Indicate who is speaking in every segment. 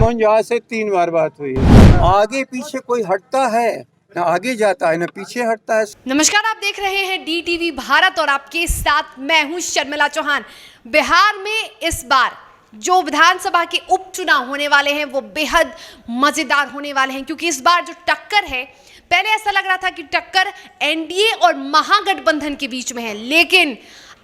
Speaker 1: मोहन जहाँ से 3 बार बात हुई है। आगे पीछे कोई हटता है ना, आगे जाता है ना पीछे हटता है।
Speaker 2: नमस्कार, आप देख रहे हैं DTV भारत और आपके साथ मैं हूं शर्मिला चौहान। बिहार में इस बार जो विधानसभा के उपचुनाव होने वाले हैं वो बेहद मजेदार होने वाले हैं, क्योंकि इस बार जो टक्कर है, पहले ऐसा लग रहा था कि टक्कर एनडीए और महागठबंधन के बीच में है, लेकिन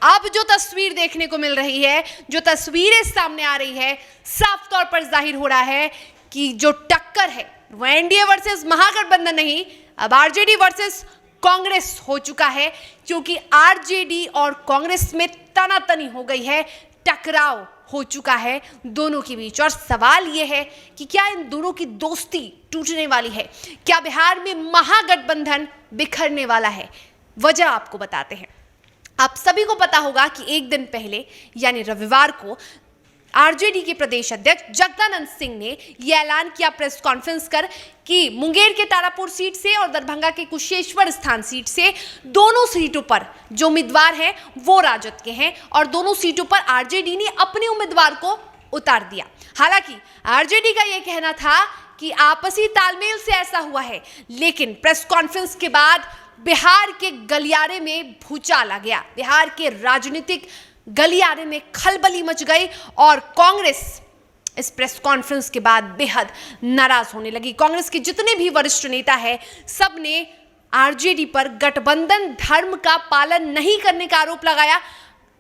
Speaker 2: अब जो तस्वीर देखने को मिल रही है, जो तस्वीरें सामने आ रही है, साफ तौर पर जाहिर हो रहा है कि जो टक्कर है वो एनडीए वर्सेस महागठबंधन नहीं, अब आरजेडी वर्सेस कांग्रेस हो चुका है, क्योंकि आरजेडी और कांग्रेस में तनातनी हो गई है, टकराव हो चुका है दोनों के बीच। और सवाल यह है कि क्या इन दोनों की दोस्ती टूटने वाली है, क्या बिहार में महागठबंधन बिखरने वाला है? वजह आपको बताते हैं। आप सभी को पता होगा कि एक दिन पहले यानी रविवार को आरजेडी के प्रदेश अध्यक्ष जगदानंद सिंह ने यह ऐलान किया प्रेस कॉन्फ्रेंस कर कि मुंगेर के तारापुर सीट से और दरभंगा के कुशेश्वर स्थान सीट से दोनों सीटों पर जो उम्मीदवार हैं वो राजद के हैं और दोनों सीटों पर आरजेडी ने अपने उम्मीदवार को उतार दिया। हालांकि आरजेडी का यह कहना था कि आपसी तालमेल से ऐसा हुआ है, लेकिन प्रेस कॉन्फ्रेंस के बाद बिहार के गलियारे में भूचाल आ गया। बिहार के राजनीतिक गलियारे में खलबली मच गई और कांग्रेस इस प्रेस कॉन्फ्रेंस के बाद बेहद नाराज होने लगी। कांग्रेस के जितने भी वरिष्ठ नेता हैं, सब ने आरजेडी पर गठबंधन धर्म का पालन नहीं करने का आरोप लगाया,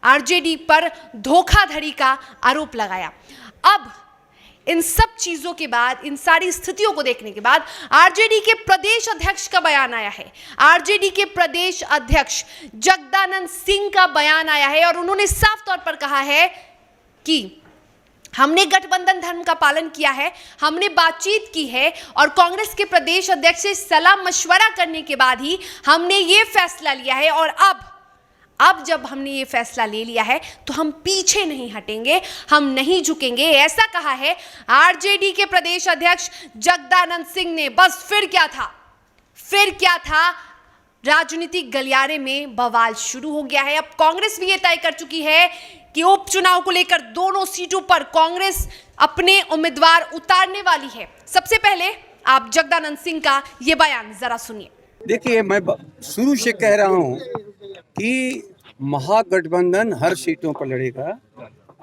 Speaker 2: आरजेडी पर धोखाधड़ी का आरोप लगाया। अब इन सब चीजों के बाद, इन सारी स्थितियों को देखने के बाद आरजेडी के प्रदेश अध्यक्ष का बयान आया है। आरजेडी के प्रदेश अध्यक्ष जगदानंद सिंह का बयान आया है और उन्होंने साफ तौर पर कहा है कि हमने गठबंधन धर्म का पालन किया है, हमने बातचीत की है और कांग्रेस के प्रदेश अध्यक्ष से सलाह मशवरा करने के बाद ही हमने ये फैसला लिया है। और अब जब हमने ये फैसला ले लिया है तो हम पीछे नहीं हटेंगे, हम नहीं झुकेंगे, ऐसा कहा है आरजेडी के प्रदेश अध्यक्ष जगदानंद सिंह ने। बस फिर क्या था, राजनीतिक गलियारे में बवाल शुरू हो गया है। अब कांग्रेस भी ये तय कर चुकी है कि उपचुनाव को लेकर दोनों सीटों पर कांग्रेस अपने उम्मीदवार उतारने वाली है। सबसे पहले आप जगदानंद सिंह का ये बयान जरा सुनिए।
Speaker 1: देखिए, मैं शुरू से कह रहा हूँ कि महागठबंधन हर सीटों पर लड़ेगा।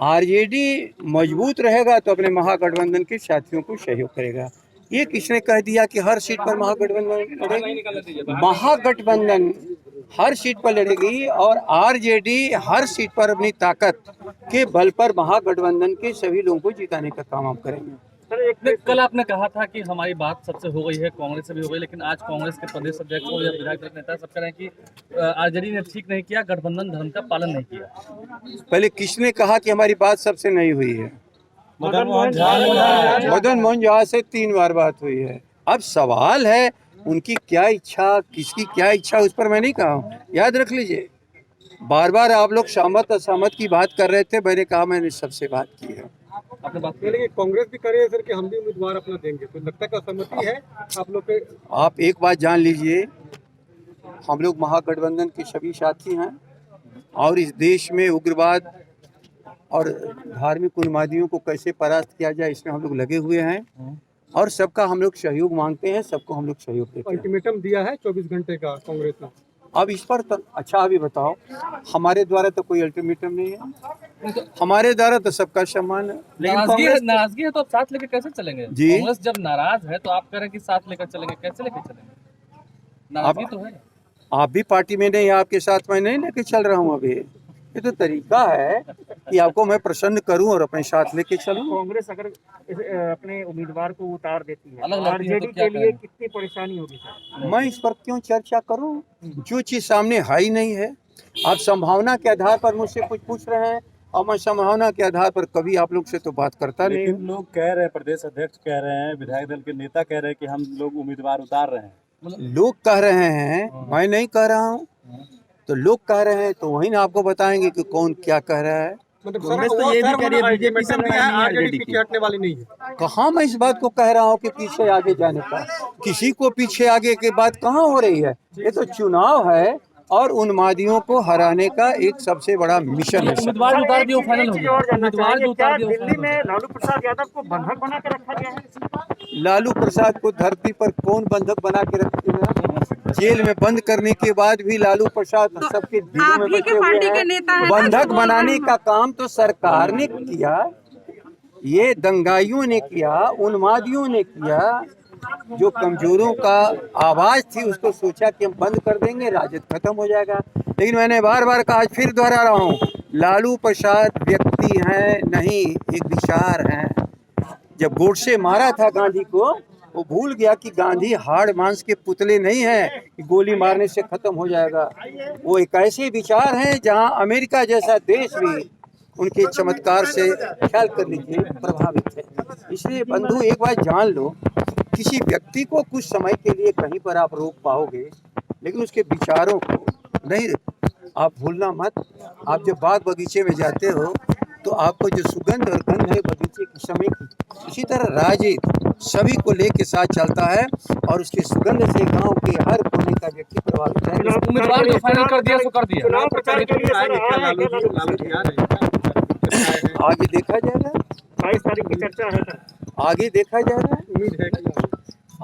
Speaker 1: आरजेडी मजबूत रहेगा तो अपने महागठबंधन के साथियों को सहयोग करेगा। ये किसने कह दिया कि हर सीट पर महागठबंधन लड़ेगी? महागठबंधन हर सीट पर लड़ेगी और आरजेडी हर सीट पर अपनी ताकत के बल पर महागठबंधन के सभी लोगों को जिताने का काम हम करेंगे।
Speaker 3: सर, एक कल आपने कहा था कि हमारी बात सबसे हो गई है, कांग्रेस से भी हो गई, लेकिन आज कांग्रेस के प्रदेश अध्यक्ष या विधायक दल नेता सब कह रहे हैं कि आरजेडी ने ठीक नहीं किया, गठबंधन धर्म का पालन नहीं किया।
Speaker 1: पहले किसने कहा कि हमारी बात सबसे नहीं हुई है? मदन मोहन जहाँ से 3 बार बात हुई है। अब सवाल है उनकी क्या इच्छा, किसकी क्या इच्छा, उस पर मैं नहीं कहा हूँ। याद रख लीजिए, बार बार आप लोग सहमत असहमत की बात कर रहे थे, मैंने कहा मैंने सबसे बात की है।
Speaker 3: आपने बात की, लेकिन कांग्रेस भी करे सर कि हम भी उम्मीदवार अपना देंगे, तो लगता है सहमति है आप लोग के?
Speaker 1: आप एक बात जान लीजिए, हम लोग महागठबंधन के सभी साथी हैं और इस देश में उग्रवाद और धार्मिक उन्मादियों को कैसे परास्त किया जाए इसमें हम लोग लगे हुए हैं और सबका हम लोग सहयोग मांगते हैं, सबको हम लोग सहयोग देते हैं।
Speaker 3: अल्टीमेटम दिया है 24 घंटे का कांग्रेस ने।
Speaker 1: अब इस पर तो अच्छा अभी बताओ, हमारे द्वारा तो कोई अल्टीमेटम नहीं है, हमारे द्वारा तो सबका सम्मान है।
Speaker 3: नाराजगी है तो आप साथ लेकर कैसे चलेंगे
Speaker 1: जी?
Speaker 3: कांग्रेस जब नाराज है तो आप कह रहे हैं कि साथ लेकर चलेंगे, कैसे लेकर चलेंगे? नाराजगी तो है।
Speaker 1: आप भी पार्टी में नहीं, आपके साथ मैं नहीं लेके चल रहा हूँ। अभी ये तो तरीका है कि आपको मैं प्रसन्न करूं और अपने साथ लेके चलूं।
Speaker 4: कांग्रेस अगर अपने उम्मीदवार को उतार देती है
Speaker 3: अलग
Speaker 4: आरजेडी के लिए कितनी परेशानी होगी सर?
Speaker 1: मैं इस पर क्यों चर्चा करूं? जो चीज सामने है ही नहीं है। आप संभावना के आधार पर मुझसे कुछ पूछ रहे हैं और मैं संभावना के आधार पर कभी आप लोग से तो बात करता नहीं।
Speaker 5: लेकिन लोग कह रहे हैं, प्रदेश अध्यक्ष कह रहे हैं, विधायक दल के नेता कह रहे हैं कि हम लोग उम्मीदवार उतार रहे हैं।
Speaker 1: लोग कह रहे हैं, मैं नहीं कह रहा हूँ। तो लोग कह रहे हैं तो वही ना आपको बताएंगे कि कौन क्या कह रहा है।
Speaker 3: कांग्रेस तो ये भी कह रही है बीजेपी से आरजेडी पीछे हटने वाली नहीं है।
Speaker 1: कहाँ मैं इस बात को कह रहा हूँ कि पीछे आगे जाने का, किसी को पीछे आगे की बात कहाँ हो रही है? ये तो चुनाव है, और उन्मादियों को हराने का एक सबसे बड़ा मिशन है।
Speaker 3: उम्मीदवार जो उतार दिया वो फाइनल हो
Speaker 4: एक चीज
Speaker 3: गया।
Speaker 4: और जानना
Speaker 3: उम्मीदवार जो
Speaker 4: चाहेंगे, क्या
Speaker 3: उतार दिया वो
Speaker 4: दिल्ली
Speaker 3: फाइनल हो
Speaker 4: में
Speaker 3: गया।
Speaker 4: लालू प्रसाद यादव को बंधक बना के रखा गया है?
Speaker 1: लालू प्रसाद को धरती पर कौन बंधक बना के रखेगा? जेल में बंद करने के बाद भी लालू प्रसाद सबके दिलों में बचे हुए हैं। बंधक बनाने का काम तो सरकार ने किया, ये दंगाइयों ने किया, उन्मादियों ने किया। जो कमजोरों का आवाज थी उसको सोचा कि हम बंद कर देंगे, राजद खत्म हो जाएगा। लेकिन मैंने बार बार कहा, आज फिर दोहरा रहा हूँ, लालू प्रसाद व्यक्ति हैं नहीं, एक विचार हैं। जब गोडसे मारा था गांधी को, वो भूल गया कि गांधी हाड़ मांस के पुतले नहीं हैं कि गोली मारने से खत्म हो जाएगा। वो एक ऐसे विचार हैं जहां अमेरिका जैसा देश भी उनके चमत्कार से, ख्याल कर लीजिए, प्रभावित है। इसलिए बंधु एक बात जान लो, किसी व्यक्ति को कुछ समय के लिए कहीं पर आप रोक पाओगे, लेकिन उसके विचारों को नहीं। आप भूलना मत, आप जब बाग बगीचे में जाते हो तो आपको जो सुगंध और गंध है बगीचे के समय की, इसी तरह राजद सभी को लेके साथ चलता है और उसके सुगंध से गांव के हर कोने का व्यक्ति प्रभावित है।
Speaker 3: उम्मीदवार जो फाइनल कर दिया सो कर दिया।
Speaker 4: चुनाव प्रचार के लिए सर
Speaker 1: आगे देखा जाएगा,
Speaker 4: 22 तारीख की चर्चा है सर।
Speaker 1: आगे देखा जाएगा, उम्मीद है कि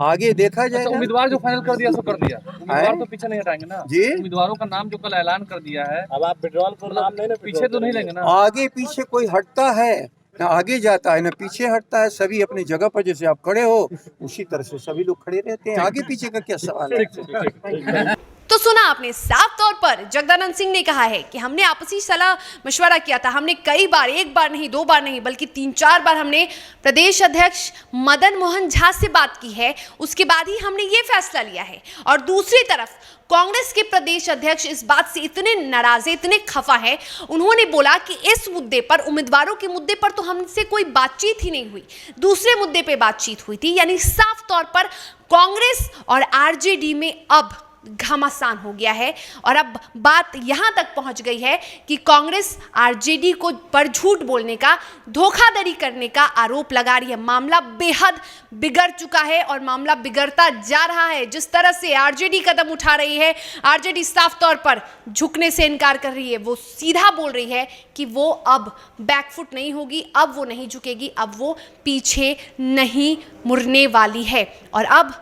Speaker 1: आगे देखा
Speaker 3: अच्छा,
Speaker 1: जाएगा।
Speaker 3: उम्मीदवार जो फाइनल कर दिया सो कर दिया। उम्मीदवार तो पीछे नहीं हटाएंगे ना
Speaker 1: जी?
Speaker 3: उम्मीदवारों का नाम जो कल ऐलान कर दिया है,
Speaker 5: अब आप विड्रॉल को नाम नहीं ना
Speaker 3: पीछे तो नहीं लेंगे ना।
Speaker 1: आगे पीछे कोई हटता है ना, आगे जाता है ना पीछे हटता है। सभी अपनी जगह पर जैसे आप खड़े हो उसी तरह से सभी लोग खड़े रहते हैं। आगे पीछे का क्या सवाल है?
Speaker 2: तो सुना आपने, साफ तौर पर जगदानंद सिंह ने कहा है कि हमने आपसी सलाह मशवरा किया था। हमने कई बार, एक बार नहीं, दो बार नहीं, बल्कि 3-4 बार हमने प्रदेश अध्यक्ष मदन मोहन झा से बात की है। उसके बाद ही हमने ये फैसला लिया है। और दूसरी तरफ कांग्रेस के प्रदेश अध्यक्ष इस बात से इतने नाराज है, इतने खफा है, उन्होंने बोला कि इस मुद्दे पर, उम्मीदवारों के मुद्दे पर तो हमसे कोई बातचीत ही नहीं हुई, दूसरे मुद्दे पे बातचीत हुई थी। यानी साफ तौर पर कांग्रेस और आरजेडी में अब घमासान हो गया है। और अब बात यहां तक पहुंच गई है कि कांग्रेस आरजेडी को पर झूठ बोलने का, धोखाधड़ी करने का आरोप लगा रही है। मामला बेहद बिगड़ चुका है और मामला बिगड़ता जा रहा है। जिस तरह से आरजेडी कदम उठा रही है, आरजेडी साफ तौर पर झुकने से इनकार कर रही है। वो सीधा बोल रही है कि वो अब बैकफुट नहीं होगी, अब वो नहीं झुकेगी, अब वो पीछे नहीं मुड़ने वाली है। और अब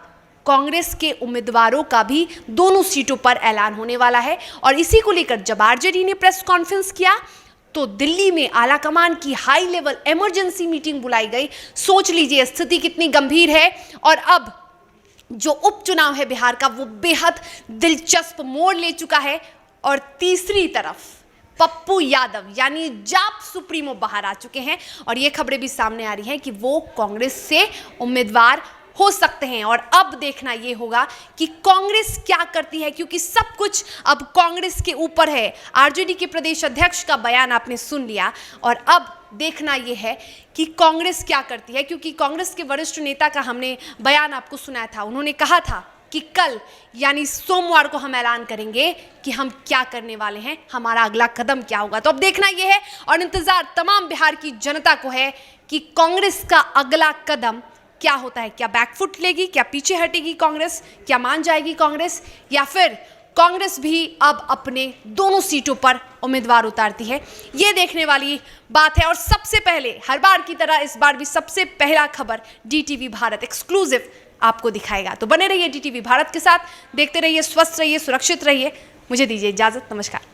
Speaker 2: कांग्रेस के उम्मीदवारों का भी दोनों सीटों पर ऐलान होने वाला है। और इसी को लेकर जब आरजेडी ने प्रेस कॉन्फ्रेंस किया तो दिल्ली में आलाकमान की हाई लेवल इमरजेंसी मीटिंग बुलाई गई। सोच लीजिए स्थिति कितनी गंभीर है। और अब जो उपचुनाव है बिहार का, वो बेहद दिलचस्प मोड़ ले चुका है। और तीसरी तरफ पप्पू यादव यानी जाप सुप्रीमो बाहर आ चुके हैं और ये खबरें भी सामने आ रही हैं कि वो कांग्रेस से उम्मीदवार हो सकते हैं। और अब देखना ये होगा कि कांग्रेस क्या करती है, क्योंकि सब कुछ अब कांग्रेस के ऊपर है। आरजेडी के प्रदेश अध्यक्ष का बयान आपने सुन लिया और अब देखना यह है कि कांग्रेस क्या करती है, क्योंकि कांग्रेस के वरिष्ठ नेता का हमने बयान आपको सुनाया था। उन्होंने कहा था कि कल यानी सोमवार को हम ऐलान करेंगे कि हम क्या करने वाले हैं, हमारा अगला कदम क्या होगा। तो अब देखना यह है और इंतजार तमाम बिहार की जनता को है कि कांग्रेस का अगला कदम क्या होता है। क्या बैकफुट लेगी, क्या पीछे हटेगी कांग्रेस, क्या मान जाएगी कांग्रेस, या फिर कांग्रेस भी अब अपने दोनों सीटों पर उम्मीदवार उतारती है। ये देखने वाली बात है। और सबसे पहले, हर बार की तरह इस बार भी सबसे पहला खबर डीटीवी भारत एक्सक्लूसिव आपको दिखाएगा। तो बने रहिए डीटीवी भारत के साथ, देखते रहिए, स्वस्थ रहिए, सुरक्षित रहिए। मुझे दीजिए इजाजत, नमस्कार।